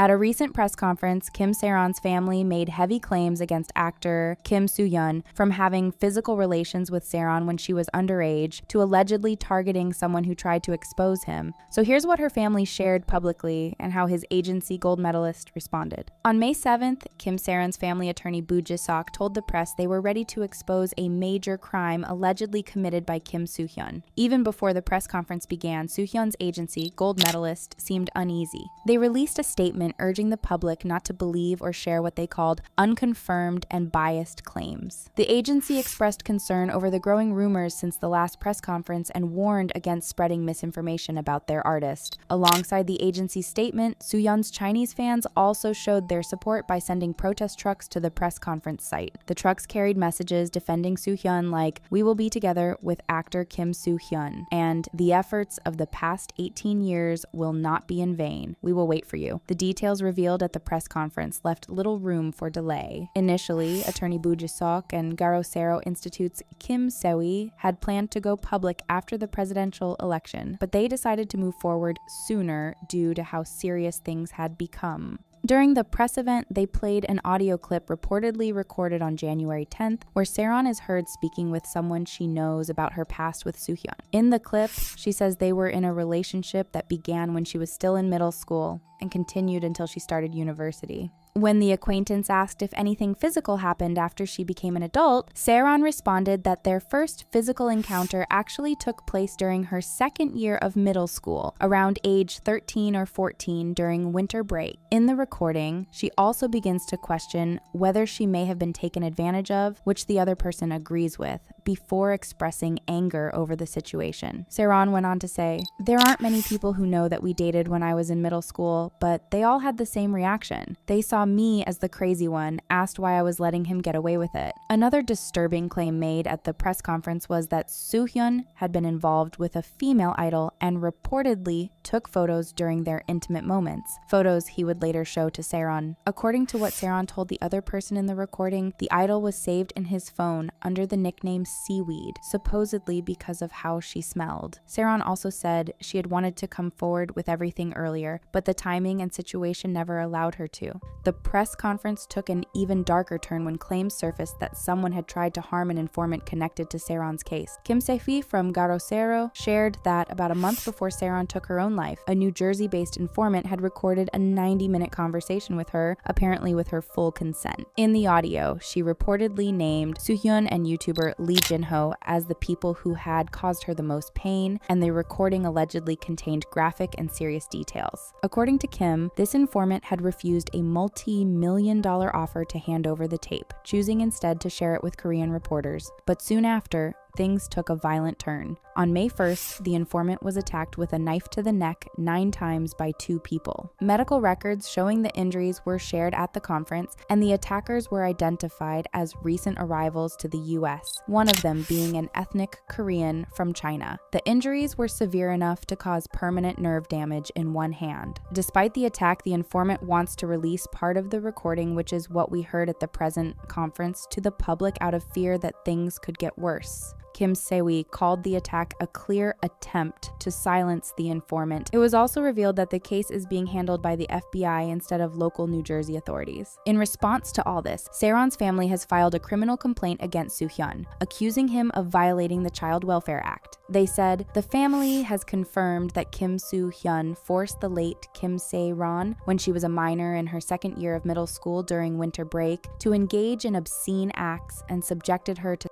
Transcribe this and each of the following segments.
At a recent press conference, Kim Saeron's family made heavy claims against actor Kim Soohyun from having physical relations with Saeron when she was underage to allegedly targeting someone who tried to expose him. So here's what her family shared publicly and how his agency Gold Medalist responded. On May 7th, Kim Saeron's family attorney Boo Ji-sok told the press they were ready to expose a major crime allegedly committed by Kim Soohyun. Even before the press conference began, Soohyun's agency, Gold Medalist, seemed uneasy. They released a statement urging the public not to believe or share what they called unconfirmed and biased claims. The agency expressed concern over the growing rumors since the last press conference and warned against spreading misinformation about their artist. Alongside the agency's statement, Soohyun's Chinese fans also showed their support by sending protest trucks to the press conference site. The trucks carried messages defending Soohyun like, "We will be together with actor Kim Soohyun," and "The efforts of the past 18 years will not be in vain. We will wait for you." The details revealed at the press conference left little room for delay. Initially, attorney Boo Ji-sok and Garosero Institute's Kim Soohyun had planned to go public after the presidential election, but they decided to move forward sooner due to how serious things had become. During the press event, they played an audio clip reportedly recorded on January 10th, where Saeron is heard speaking with someone she knows about her past with Soohyun. In the clip, she says they were in a relationship that began when she was still in middle school and continued until she started university. When the acquaintance asked if anything physical happened after she became an adult, Saeron responded that their first physical encounter actually took place during her second year of middle school, around age 13 or 14 during winter break. In the recording, she also begins to question whether she may have been taken advantage of, which the other person agrees with, before expressing anger over the situation. Saeron went on to say, "There aren't many people who know that we dated when I was in middle school, but they all had the same reaction. They saw me as the crazy one, asked why I was letting him get away with it." Another disturbing claim made at the press conference was that Soohyun had been involved with a female idol and reportedly took photos during their intimate moments, photos he would later show to Saeron. According to what Saeron told the other person in the recording, the idol was saved in his phone under the nickname Seaweed, supposedly because of how she smelled. Saeron also said she had wanted to come forward with everything earlier, but the timing and situation never allowed her to. The press conference took an even darker turn when claims surfaced that someone had tried to harm an informant connected to Saeron's case. Kim Soohyun from Garosero shared that about a month before Saeron took her own life, a New Jersey-based informant had recorded a 90-minute conversation with her, apparently with her full consent. In the audio, she reportedly named Soohyun and YouTuber Lee Jin-ho as the people who had caused her the most pain, and the recording allegedly contained graphic and serious details. According to Kim, this informant had refused a multi-million-dollar offer to hand over the tape, choosing instead to share it with Korean reporters. But soon after, things took a violent turn. On May 1st, the informant was attacked with a knife to the neck 9 times by 2 people. Medical records showing the injuries were shared at the conference, and the attackers were identified as recent arrivals to the US, one of them being an ethnic Korean from China. The injuries were severe enough to cause permanent nerve damage in one hand. Despite the attack, the informant wants to release part of the recording, which is what we heard at the present conference, to the public out of fear that things could get worse. Kim Soohyun called the attack a clear attempt to silence the informant. It was also revealed that the case is being handled by the FBI instead of local New Jersey authorities. In response to all this, Saeron's family has filed a criminal complaint against Soohyun, accusing him of violating the Child Welfare Act. They said, "The family has confirmed that Kim Soohyun forced the late Kim Saeron, when she was a minor in her second year of middle school during winter break, to engage in obscene acts and subjected her to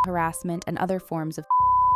harassment and other forms of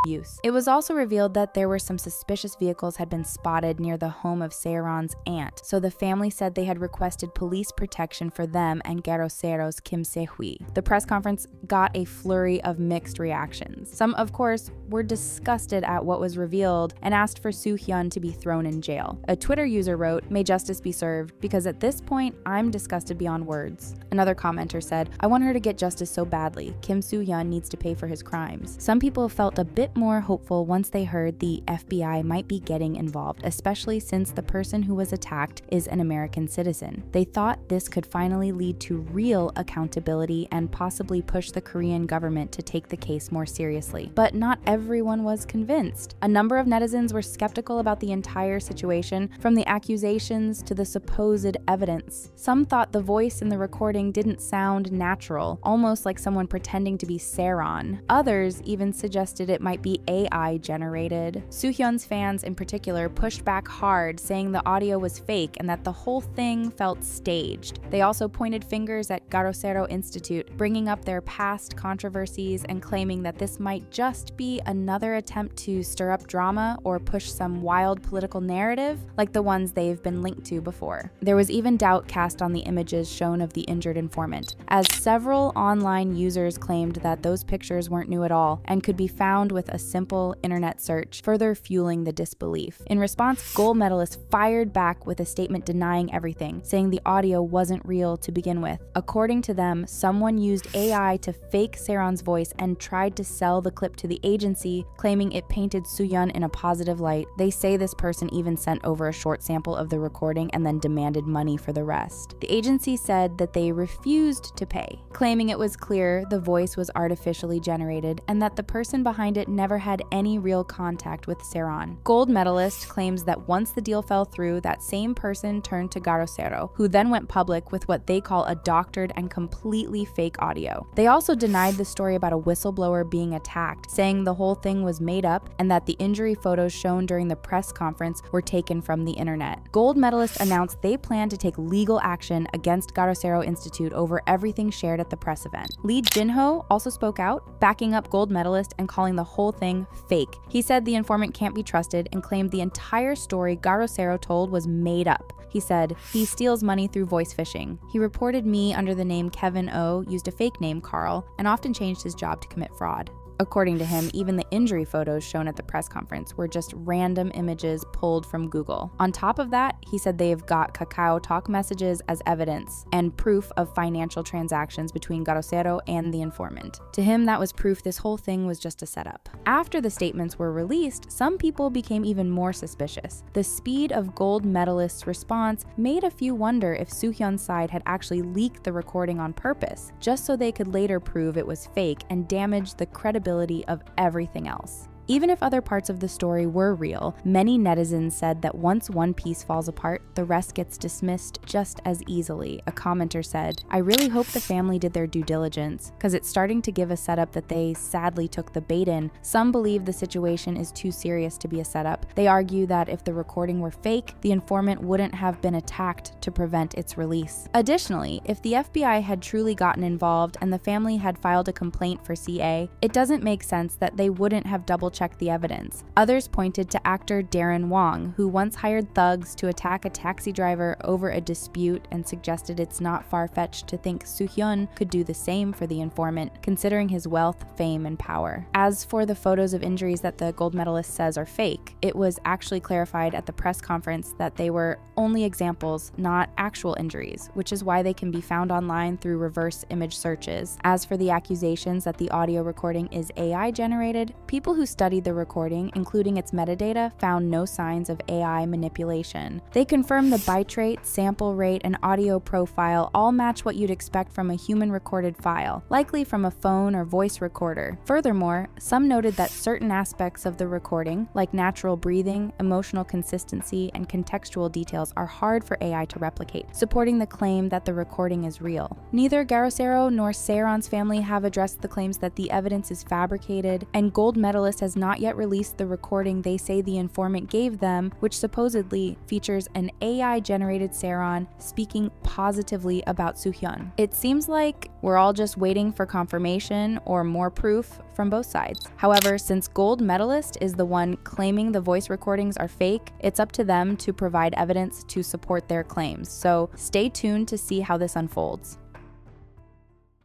abuse." It was also revealed that there were some suspicious vehicles had been spotted near the home of Saeron's aunt, so the family said they had requested police protection for them and Garosero's Kim Soohyun. The press conference got a flurry of mixed reactions. Some, of course, were disgusted at what was revealed and asked for Soohyun to be thrown in jail. A Twitter user wrote, "May justice be served, because at this point, I'm disgusted beyond words." Another commenter said, "I want her to get justice so badly. Kim Soohyun needs to pay for his crimes." Some people felt a bit got more hopeful once they heard the FBI might be getting involved, especially since the person who was attacked is an American citizen. They thought this could finally lead to real accountability and possibly push the Korean government to take the case more seriously. But not everyone was convinced. A number of netizens were skeptical about the entire situation, from the accusations to the supposed evidence. Some thought the voice in the recording didn't sound natural, almost like someone pretending to be Saeron. Others even suggested it might be AI generated. Soohyun's fans in particular pushed back hard, saying the audio was fake and that the whole thing felt staged. They also pointed fingers at Garosero Institute, bringing up their past controversies and claiming that this might just be another attempt to stir up drama or push some wild political narrative like the ones they've been linked to before. There was even doubt cast on the images shown of the injured informant, as several online users claimed that those pictures weren't new at all and could be found with a simple internet search, further fueling the disbelief. In response, Gold Medalist fired back with a statement denying everything, saying the audio wasn't real to begin with. According to them, someone used AI to fake Saeron's voice and tried to sell the clip to the agency, claiming it painted Soohyun in a positive light. They say this person even sent over a short sample of the recording and then demanded money for the rest. The agency said that they refused to pay, claiming it was clear the voice was artificially generated and that the person behind it never had any real contact with Saeron. Gold Medalist claims that once the deal fell through, that same person turned to Garosero, who then went public with what they call a doctored and completely fake audio. They also denied the story about a whistleblower being attacked, saying the whole thing was made up and that the injury photos shown during the press conference were taken from the internet. Gold Medalist announced they plan to take legal action against Garosero Institute over everything shared at the press event. Lee Jinho also spoke out, backing up Gold Medalist and calling the whole thing fake. He said the informant can't be trusted and claimed the entire story Garosero told was made up. He said, "He steals money through voice phishing. He reported me under the name Kevin O, used a fake name Carl, and often changed his job to commit fraud." According to him, even the injury photos shown at the press conference were just random images pulled from Google. On top of that, he said they've got Kakao Talk messages as evidence and proof of financial transactions between Garosero and the informant. To him, that was proof this whole thing was just a setup. After the statements were released, some people became even more suspicious. The speed of Gold Medalist's response made a few wonder if Soohyun's side had actually leaked the recording on purpose, just so they could later prove it was fake and damage the credibility of everything else. Even if other parts of the story were real, many netizens said that once one piece falls apart, the rest gets dismissed just as easily. A commenter said, "I really hope the family did their due diligence, because it's starting to give a setup that they sadly took the bait in." Some believe the situation is too serious to be a setup. They argue that if the recording were fake, the informant wouldn't have been attacked to prevent its release. Additionally, if the FBI had truly gotten involved and the family had filed a complaint for CA, it doesn't make sense that they wouldn't have double-checked the evidence. Others pointed to actor Darren Wong, who once hired thugs to attack a taxi driver over a dispute, and suggested it's not far-fetched to think Soohyun could do the same for the informant, considering his wealth, fame, and power. As for the photos of injuries that the Gold Medalist says are fake, it was actually clarified at the press conference that they were only examples, not actual injuries, which is why they can be found online through reverse image searches. As for the accusations that the audio recording is AI generated, people who studied the recording, including its metadata, found no signs of AI manipulation. They confirmed the bitrate, sample rate, and audio profile all match what you'd expect from a human-recorded file, likely from a phone or voice recorder. Furthermore, some noted that certain aspects of the recording, like natural breathing, emotional consistency, and contextual details, are hard for AI to replicate, supporting the claim that the recording is real. Neither Garosero nor Saeron's family have addressed the claims that the evidence is fabricated, and Gold Medalist has not yet released the recording they say the informant gave them, which supposedly features an AI-generated Saeron speaking positively about Soohyun. It seems like we're all just waiting for confirmation or more proof from both sides. However, since Gold Medalist is the one claiming the voice recordings are fake, it's up to them to provide evidence to support their claims. So stay tuned to see how this unfolds.